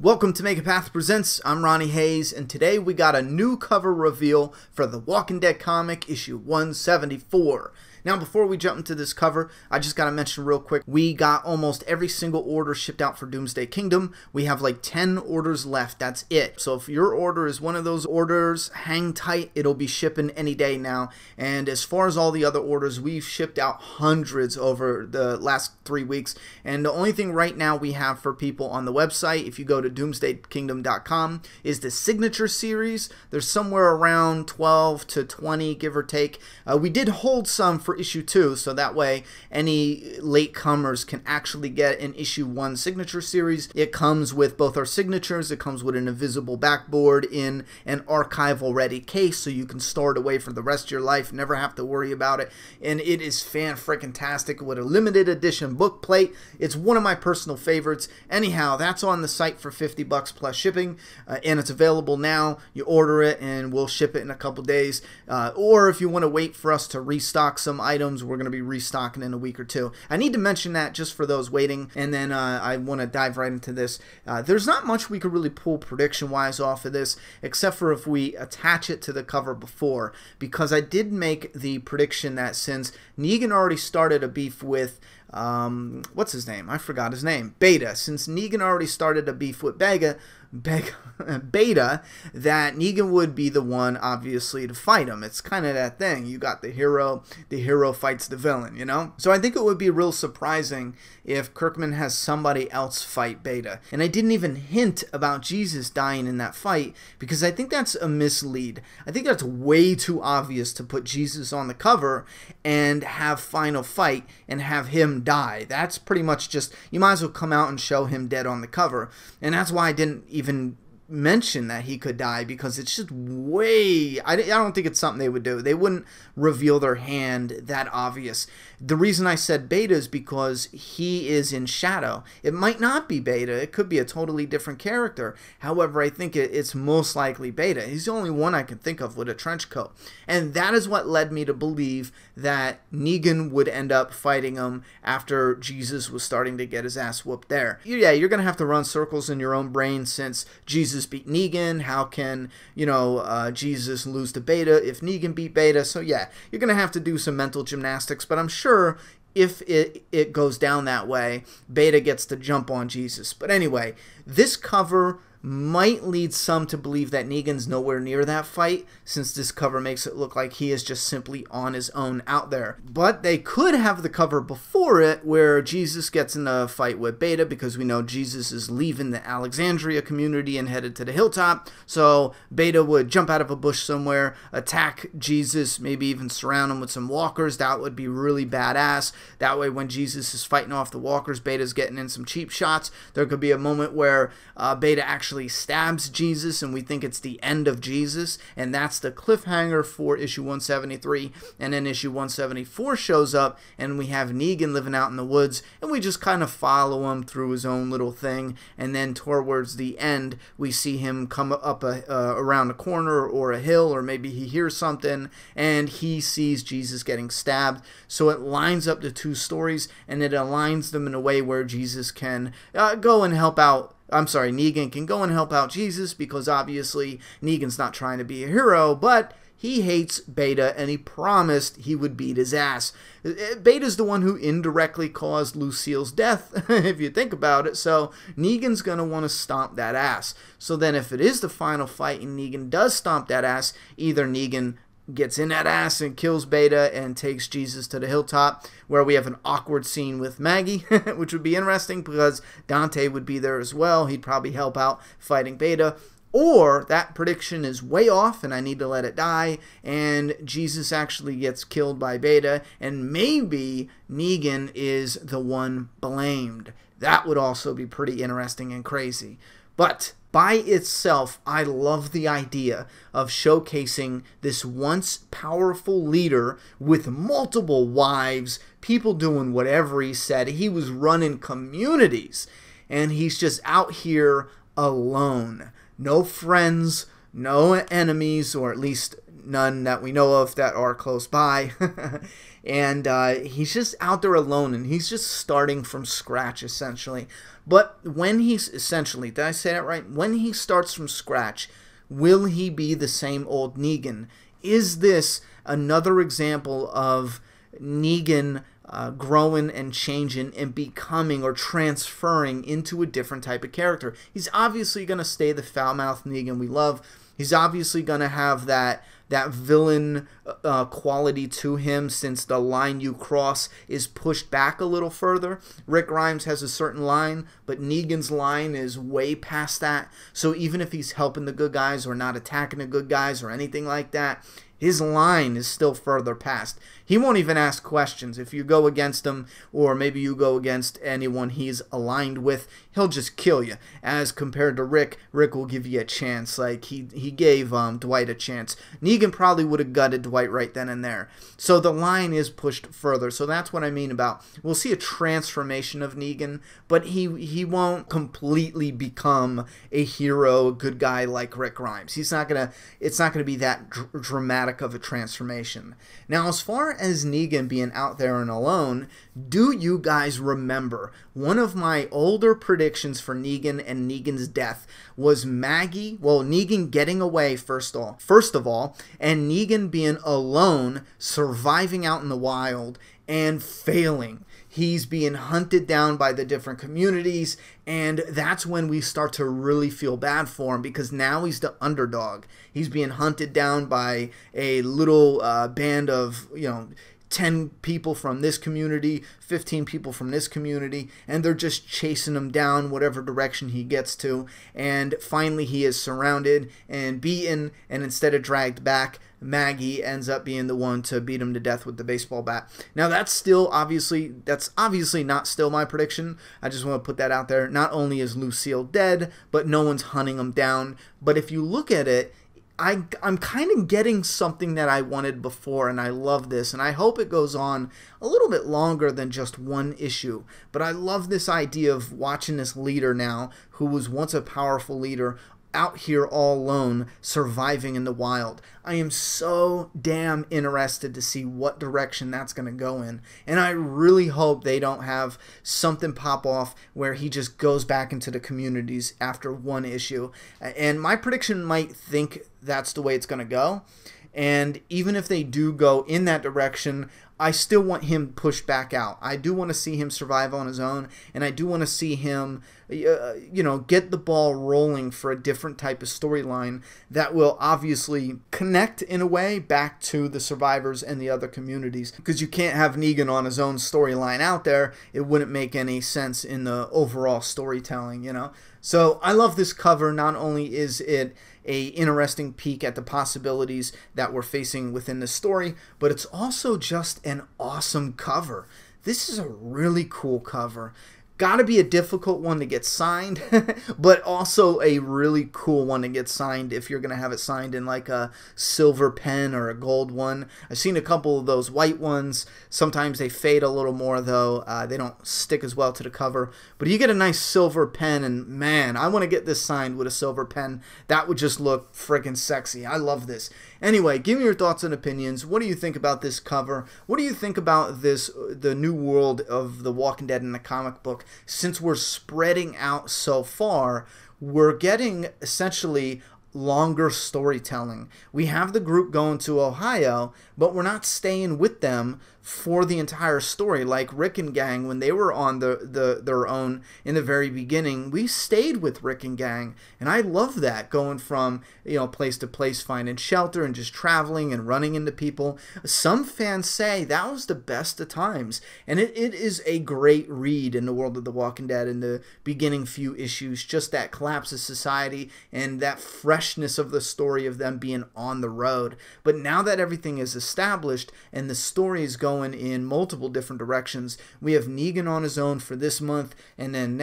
Welcome to Make a Path Presents. I'm Ronnie Hayes, and today we got a new cover reveal for The Walking Dead comic, issue 174. Now, before we jump into this cover, I just got to mention real quick, we got almost every single order shipped out for Doomsday Kingdom. We have like 10 orders left. That's it. So if your order is one of those orders, hang tight. It'll be shipping any day now. And as far as all the other orders, we've shipped out hundreds over the last 3 weeks. And the only thing right now we have for people on the website, if you go to doomsdaykingdom.com, is the Signature Series. There's somewhere around 12 to 20, give or take. We did hold some for issue 2, so that way any latecomers can actually get an issue 1 signature series. It comes with both our signatures, it comes with an invisible backboard in an archival ready case, so you can store it away for the rest of your life, never have to worry about it, and it is fan-freaking-tastic with a limited edition book plate. It's one of my personal favorites. Anyhow, that's on the site for 50 bucks plus shipping, and it's available now. You order it and we'll ship it in a couple days, or if you want to wait for us to restock some items, we're going to be restocking in a week or two. I need to mention that just for those waiting, and then I want to dive right into this. There's not much we could really pull prediction-wise off of this, except for if we attach it to the cover before, because I did make the prediction that since Negan already started a beef with what's his name? I forgot his name. Beta. Since Negan already started a beef with Beta, that Negan would be the one, obviously, to fight him. It's kind of that thing. You got the hero fights the villain, you know? So I think it would be real surprising if Kirkman has somebody else fight Beta. And I didn't even hint about Jesus dying in that fight, because I think that's a mislead. I think that's way too obvious to put Jesus on the cover and have final fight and have him die. That's pretty much just, you might as well come out and show him dead on the cover. And that's why I didn't even mention that he could die, because it's just way, I don't think it's something they would do. They wouldn't reveal their hand that obvious. The reason I said Beta is because he is in shadow. It might not be Beta. It could be a totally different character. However, I think it's most likely Beta. He's the only one I can think of with a trench coat. And that is what led me to believe that Negan would end up fighting him after Jesus was starting to get his ass whooped there. Yeah, you're going to have to run circles in your own brain, since Jesus beat Negan. How can, you know, Jesus lose to Beta if Negan beat Beta? So yeah, you're going to have to do some mental gymnastics, but I'm sure if it goes down that way, Beta gets to jump on Jesus. But anyway, this cover might lead some to believe that Negan's nowhere near that fight, since this cover makes it look like he is just simply on his own out there. But they could have the cover before it where Jesus gets in a fight with Beta, because we know Jesus is leaving the Alexandria community and headed to the hilltop. So Beta would jump out of a bush somewhere, attack Jesus, maybe even surround him with some walkers. That would be really badass. That way when Jesus is fighting off the walkers, Beta's getting in some cheap shots. There could be a moment where Beta actually stabs Jesus and we think it's the end of Jesus, and that's the cliffhanger for issue 173. And then issue 174 shows up and we have Negan living out in the woods, and we just kind of follow him through his own little thing, and then towards the end we see him come up around a corner or a hill, or maybe he hears something and he sees Jesus getting stabbed. So it lines up the two stories, and it aligns them in a way where Jesus can go and help out. Negan can go and help out Jesus, because obviously Negan's not trying to be a hero, but he hates Beta and he promised he would beat his ass. Beta's the one who indirectly caused Lucille's death, if you think about it, so Negan's going to want to stomp that ass. So then if it is the final fight and Negan does stomp that ass, either Negan gets in that ass and kills Beta and takes Jesus to the hilltop, where we have an awkward scene with Maggie, which would be interesting because Dante would be there as well. He'd probably help out fighting Beta. Or that prediction is way off and I need to let it die, and Jesus actually gets killed by Beta, and maybe Negan is the one blamed. That would also be pretty interesting and crazy. But by itself, I love the idea of showcasing this once powerful leader with multiple wives, people doing whatever he said. He was running communities, and he's just out here alone. No friends, no enemies, or at least none that we know of that are close by. And he's just out there alone, and he's just starting from scratch, essentially. But when he's essentially, did I say that right? When he starts from scratch, will he be the same old Negan? Is this another example of Negan growing and changing and becoming or transferring into a different type of character? He's obviously going to stay the foul-mouthed Negan we love. He's obviously going to have that villain quality to him, since the line you cross is pushed back a little further. Rick Grimes has a certain line, but Negan's line is way past that. So even if he's helping the good guys or not attacking the good guys or anything like that, his line is still further past. He won't even ask questions. If you go against him, or maybe you go against anyone he's aligned with, he'll just kill you. As compared to Rick, Rick will give you a chance. Like he gave Dwight a chance. Negan probably would have gutted Dwight right then and there. So the line is pushed further. So that's what I mean about, we'll see a transformation of Negan, but he won't completely become a hero, a good guy like Rick Grimes. It's not gonna be that dramatic of a transformation. Now, as far as Negan being out there and alone, do you guys remember one of my older predictions for Negan and Negan's death was Negan getting away first of all, and Negan being alone, surviving out in the wild and failing. He's being hunted down by the different communities, and that's when we start to really feel bad for him, because now he's the underdog. He's being hunted down by a little band of, 10 people from this community, 15 people from this community, and they're just chasing him down whatever direction he gets to. And finally he is surrounded and beaten, and instead of dragged back, Maggie ends up being the one to beat him to death with the baseball bat. Now that's obviously not still my prediction. I just want to put that out there. Not only is Lucille dead, but no one's hunting him down. But if you look at it, I'm kind of getting something that I wanted before, and I love this, and I hope it goes on a little bit longer than just one issue. But I love this idea of watching this leader now, who was once a powerful leader, out here all alone, surviving in the wild. I am so damn interested to see what direction that's going to go in. And I really hope they don't have something pop off where he just goes back into the communities after one issue. And my prediction might think that's the way it's going to go. And even if they do go in that direction, I still want him pushed back out. I do want to see him survive on his own, and I do want to see him, get the ball rolling for a different type of storyline that will obviously connect in a way back to the survivors and the other communities. Because you can't have Negan on his own storyline out there. It wouldn't make any sense in the overall storytelling, So I love this cover. Not only is it a interesting peek at the possibilities that we're facing within the story, but it's also just an awesome cover. This is a really cool cover. Gotta be a difficult one to get signed, but also a really cool one to get signed if you're gonna have it signed in like a silver pen or a gold one. I've seen a couple of those white ones. Sometimes they fade a little more though. They don't stick as well to the cover. But you get a nice silver pen, and man, I want to get this signed with a silver pen. That would just look freaking sexy. I love this. Anyway, give me your thoughts and opinions. What do you think about this cover? What do you think about the new world of The Walking Dead in the comic book? Since we're spreading out so far, we're getting essentially longer storytelling. We have the group going to Ohio, but we're not staying with them for the entire story. Like Rick and gang, when they were on their own in the very beginning, we stayed with Rick and gang, and I love that, going from place to place, finding shelter and just traveling and running into people. Some fans say that was the best of times, and it is a great read in the world of The Walking Dead in the beginning few issues. Just that collapse of society and that freshness of the story of them being on the road. But now that everything is established and the story is going in multiple different directions, we have Negan on his own for this month, and then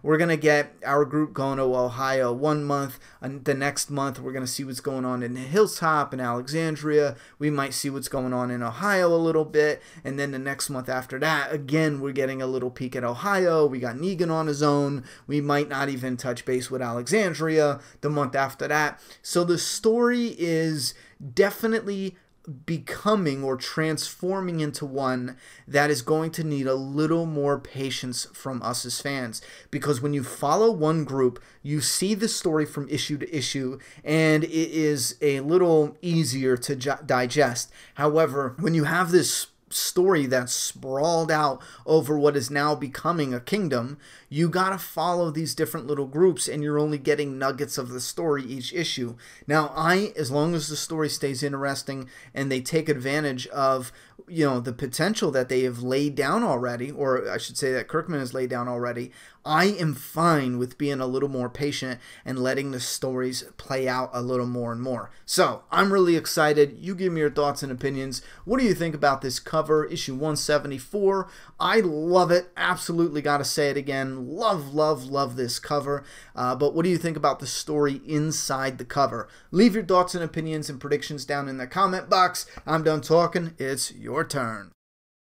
we're gonna get our group going to Ohio one month, and the next month we're gonna see what's going on in Hilltop and Alexandria. We might see what's going on in Ohio a little bit, and then the next month after that, again, we're getting a little peek at Ohio. We got Negan on his own. We might not even touch base with Alexandria. The the month after that. So the story is definitely becoming or transforming into one that is going to need a little more patience from us as fans, because when you follow one group, you see the story from issue to issue and it is a little easier to digest. However, when you have this story that's sprawled out over what is now becoming a kingdom, you gotta follow these different little groups and you're only getting nuggets of the story each issue. Now, as long as the story stays interesting and they take advantage of, you know, the potential that they have laid down already, or I should say that Kirkman has laid down already, I am fine with being a little more patient and letting the stories play out a little more and more. So, I'm really excited. You give me your thoughts and opinions. What do you think about this cover, issue 174? I love it. Absolutely gotta say it again. Love, love, love this cover. But what do you think about the story inside the cover? Leave your thoughts and opinions and predictions down in the comment box. I'm done talking. It's your turn.